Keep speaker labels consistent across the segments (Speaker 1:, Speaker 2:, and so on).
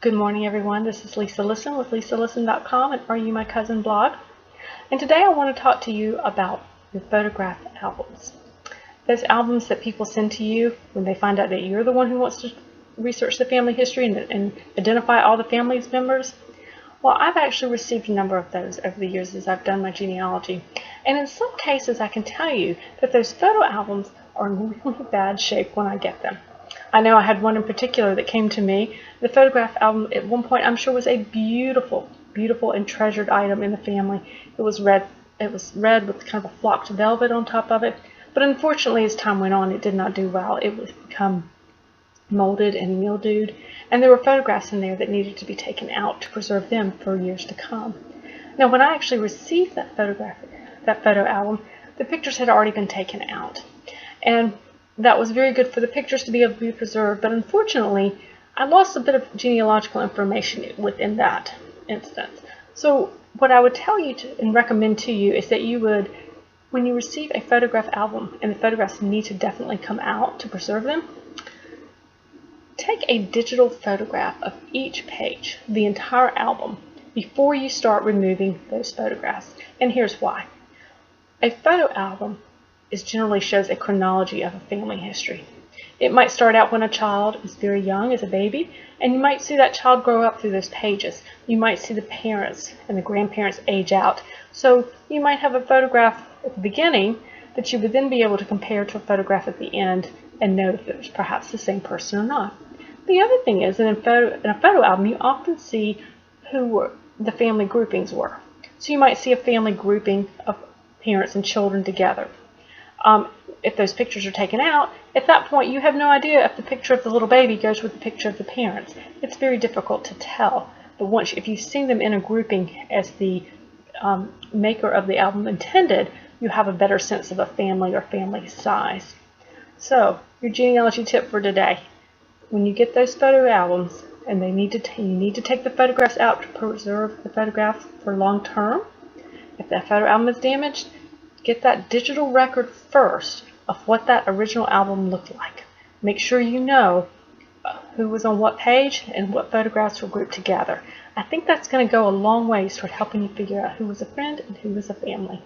Speaker 1: Good morning, everyone. This is Lisa Listen with LisaListen.com and Are You My Cousin blog. And today I want to talk to you about your photograph albums. Those albums that people send to you when they find out that you're the one who wants to research the family history and identify all the family's members. Well, I've actually received a number of those over the years as I've done my genealogy. And in some cases, I can tell you that those photo albums are in really bad shape when I get them. I know I had one in particular that came to me. The photograph album at one point I'm sure was a beautiful, beautiful and treasured item in the family. It was red with kind of a flocked velvet on top of it. But unfortunately, as time went on, it did not do well. It would become molded and mildewed, and there were photographs in there that needed to be taken out to preserve them for years to come. Now, when I actually received that photo album, the pictures had already been taken out. And that was very good for the pictures to be able to be preserved, but unfortunately, I lost a bit of genealogical information within that instance. So what I would tell you and recommend to you is that you would, when you receive a photograph album, and the photographs need to definitely come out to preserve them, take a digital photograph of each page, the entire album, before you start removing those photographs. And here's why. A photo album generally shows a chronology of a family history. It might start out when a child is very young, as a baby, and you might see that child grow up through those pages. You might see the parents and the grandparents age out. So you might have a photograph at the beginning that you would then be able to compare to a photograph at the end and know if it was perhaps the same person or not. The other thing is that in a photo album, you often see who the family groupings were. So you might see a family grouping of parents and children together. If those pictures are taken out, at that point you have no idea if the picture of the little baby goes with the picture of the parents. It's very difficult to tell. But if you've seen them in a grouping as the maker of the album intended, you have a better sense of a family or family size. So, your genealogy tip for today. When you get those photo albums, and you need to take the photographs out to preserve the photographs for long term. If that photo album is damaged, get that digital record first of what that original album looked like. Make sure you know who was on what page and what photographs were grouped together. I think that's going to go a long ways toward helping you figure out who was a friend and who was a family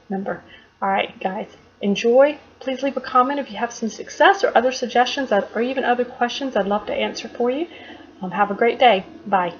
Speaker 1: member. Alright guys, enjoy. Please leave a comment if you have some success or other suggestions or even other questions I'd love to answer for you. Have a great day. Bye.